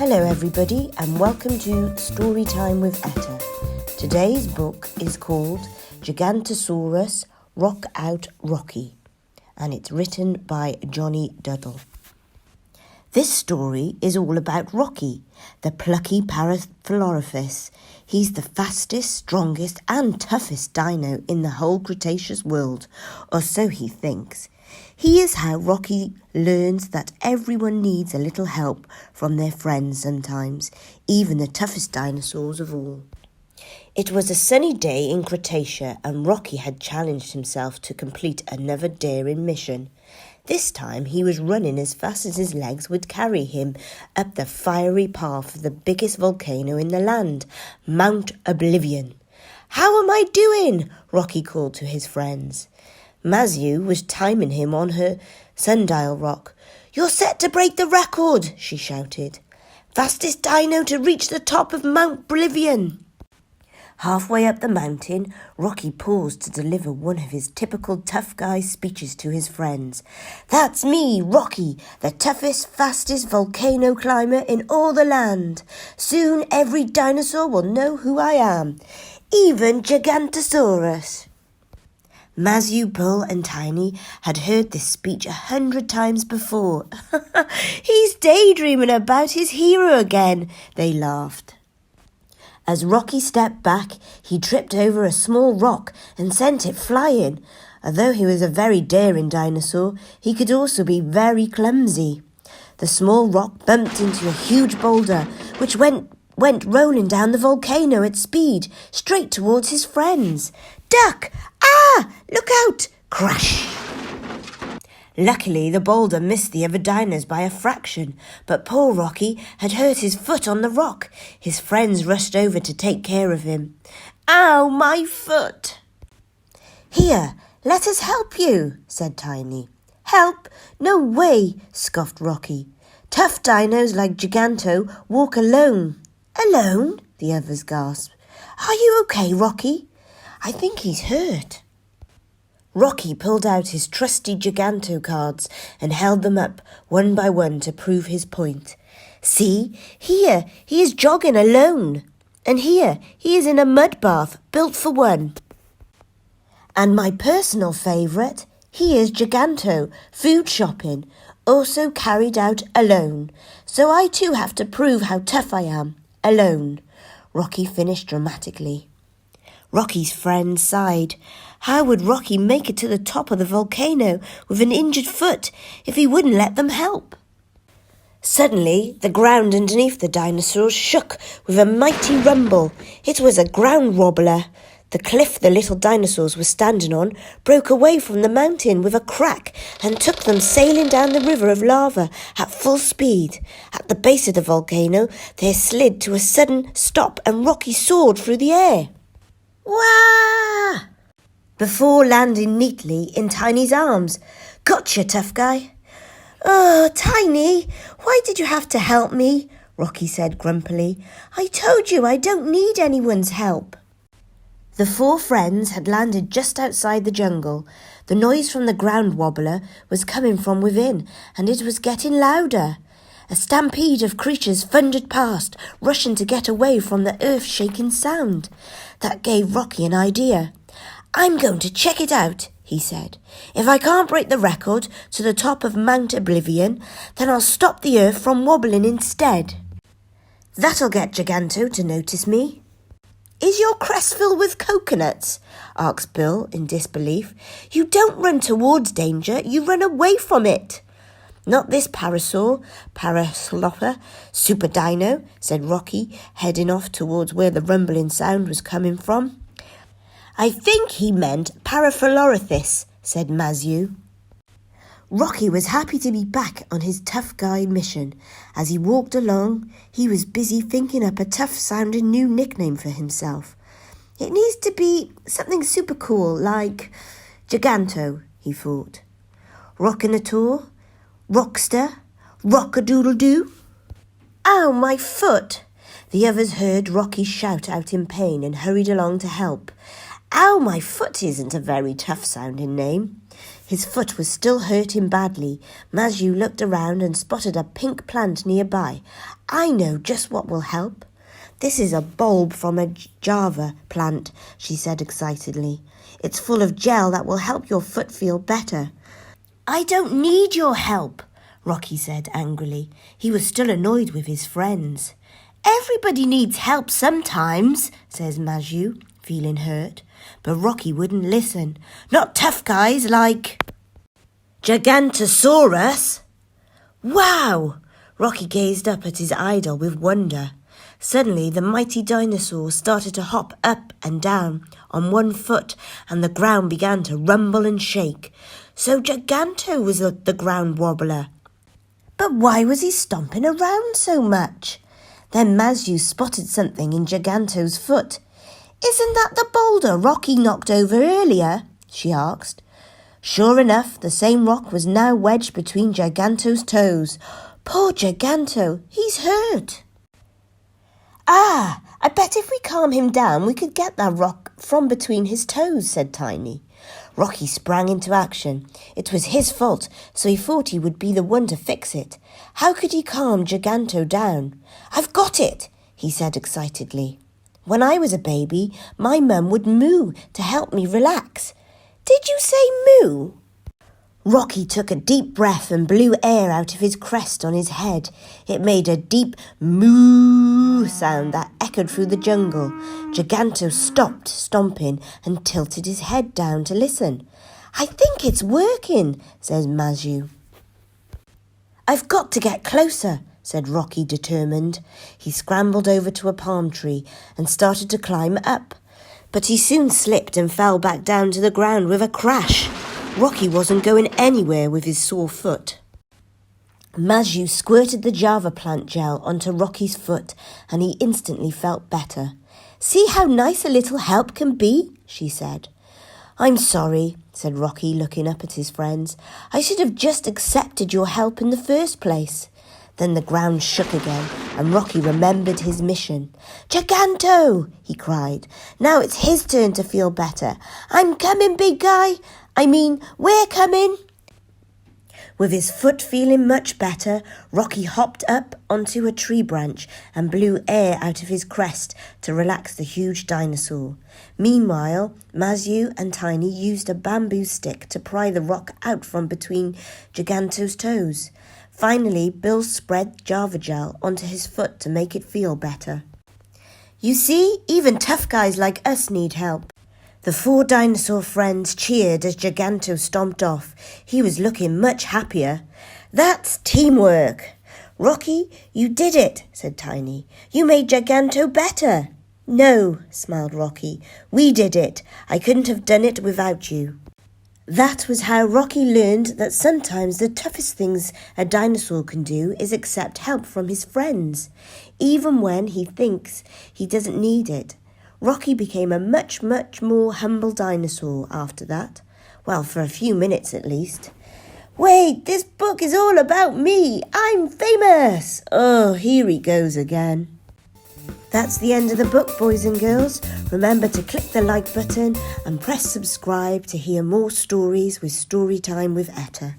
Hello everybody and welcome to Storytime with Etta. Today's book is called Gigantosaurus, Rock Out Rocky and it's written by Jonny Duddle. This story is all about Rocky, the plucky parasaurolophus. He's the fastest, strongest and toughest dino in the whole Cretaceous world, or so he thinks. He is how Rocky learns that everyone needs a little help from their friends sometimes, even the toughest dinosaurs of all. It was a sunny day in Cretaceous and Rocky had challenged himself to complete another daring mission. This time he was running as fast as his legs would carry him up the fiery path of the biggest volcano in the land, Mount Oblivion. "How am I doing?" Rocky called to his friends. Mazu was timing him on her sundial rock. "You're set to break the record," she shouted. "Fastest dino to reach the top of Mount Oblivion." Halfway up the mountain, Rocky paused to deliver one of his typical tough guy speeches to his friends. "That's me, Rocky, the toughest, fastest volcano climber in all the land. Soon every dinosaur will know who I am, even Gigantosaurus." Mazu, Bull and Tiny had heard this speech 100 times before. "He's daydreaming about his hero again," they laughed. As Rocky stepped back, he tripped over a small rock and sent it flying. Although he was a very daring dinosaur, he could also be very clumsy. The small rock bumped into a huge boulder, which went rolling down the volcano at speed, straight towards his friends. "Duck! Ah! Look out!" Crash! Luckily, the boulder missed the other dinos by a fraction, but poor Rocky had hurt his foot on the rock. His friends rushed over to take care of him. "Ow, my foot!" "Here, let us help you," said Tiny. "Help? No way," scoffed Rocky. "Tough dinos like Giganto walk alone." "Alone?" the others gasped. "Are you okay, Rocky?" "I think he's hurt." Rocky pulled out his trusty Giganto cards and held them up one by one to prove his point. "See, here he is jogging alone. And here he is in a mud bath built for one. And my personal favourite, he is Giganto, food shopping, also carried out alone. So I too have to prove how tough I am, alone," Rocky finished dramatically. Rocky's friends sighed. How would Rocky make it to the top of the volcano with an injured foot if he wouldn't let them help? Suddenly, the ground underneath the dinosaurs shook with a mighty rumble. It was a ground wobbler. The cliff the little dinosaurs were standing on broke away from the mountain with a crack and took them sailing down the river of lava at full speed. At the base of the volcano, they slid to a sudden stop and Rocky soared through the air. "Wah!" before landing neatly in Tiny's arms. "Gotcha, tough guy." "Oh, Tiny, why did you have to help me?" Rocky said grumpily. "I told you I don't need anyone's help." The four friends had landed just outside the jungle. The noise from the ground wobbler was coming from within, and it was getting louder. A stampede of creatures thundered past, rushing to get away from the earth-shaking sound. That gave Rocky an idea. "I'm going to check it out," he said. "If I can't break the record to the top of Mount Oblivion, then I'll stop the earth from wobbling instead. That'll get Giganto to notice me." "Is your crest filled with coconuts?" asked Bill in disbelief. "You don't run towards danger, you run away from it." "Not this parasaurolophus, super dino," said Rocky, heading off towards where the rumbling sound was coming from. "I think he meant parasaurolophus," said Mazu. Rocky was happy to be back on his tough guy mission. As he walked along, he was busy thinking up a tough-sounding new nickname for himself. "It needs to be something super cool, like Giganto," he thought. "Rockinator, Rockster, Rockadoodle-doo." "Ow, my foot!" The others heard Rocky shout out in pain and hurried along to help. "Ow, my foot" isn't a very tough-sounding name. His foot was still hurting badly. Mazhu looked around and spotted a pink plant nearby. I know just what will help. This is a bulb from a Java plant, she said excitedly. It's full of gel that will help your foot feel better. I don't need your help, Rocky said angrily. He was still annoyed with his friends. Everybody needs help sometimes, says Mazhu, feeling hurt. But Rocky wouldn't listen. Not tough guys like Gigantosaurus. Wow! Rocky gazed up at his idol with wonder. Suddenly the mighty dinosaur started to hop up and down on one foot, and the ground began to rumble and shake. So Giganto was the ground wobbler. But why was he stomping around so much? Then Mazhu spotted something in Giganto's foot. Isn't that the boulder Rocky knocked over earlier? She asked. Sure enough, the same rock was now wedged between Giganto's toes. Poor Giganto, he's hurt. Ah, I bet if we calm him down we could get that rock from between his toes, said Tiny. Rocky sprang into action. It was his fault, so he thought he would be the one to fix it. How could he calm Giganto down? I've got it, he said excitedly. When I was a baby, my mum would moo to help me relax. Did you say moo? Rocky took a deep breath and blew air out of his crest on his head. It made a deep moo sound that echoed through the jungle. Giganto stopped stomping and tilted his head down to listen. I think it's working, says Mazhu. I've got to get closer, said Rocky, determined. He scrambled over to a palm tree and started to climb up. But he soon slipped and fell back down to the ground with a crash. Rocky wasn't going anywhere with his sore foot. Mazhu squirted the Java plant gel onto Rocky's foot and he instantly felt better. See how nice a little help can be, she said. I'm sorry, said Rocky, looking up at his friends. I should have just accepted your help in the first place. Then the ground shook again, and Rocky remembered his mission. Giganto, he cried. Now it's his turn to feel better. I'm coming, big guy. We're coming. With his foot feeling much better, Rocky hopped up onto a tree branch and blew air out of his crest to relax the huge dinosaur. Meanwhile, Mazhu and Tiny used a bamboo stick to pry the rock out from between Giganto's toes. Finally, Bill spread Java gel onto his foot to make it feel better. You see, even tough guys like us need help. The 4 dinosaur friends cheered as Giganto stomped off. He was looking much happier. That's teamwork. Rocky, you did it, said Tiny. You made Giganto better. No, smiled Rocky. We did it. I couldn't have done it without you. That was how Rocky learned that sometimes the toughest things a dinosaur can do is accept help from his friends, even when he thinks he doesn't need it. Rocky became a much, much more humble dinosaur after that. Well, for a few minutes at least. Wait, this book is all about me. I'm famous. Oh, here he goes again. That's the end of the book, boys and girls. Remember to click the like button and press subscribe to hear more stories with Storytime with Etta.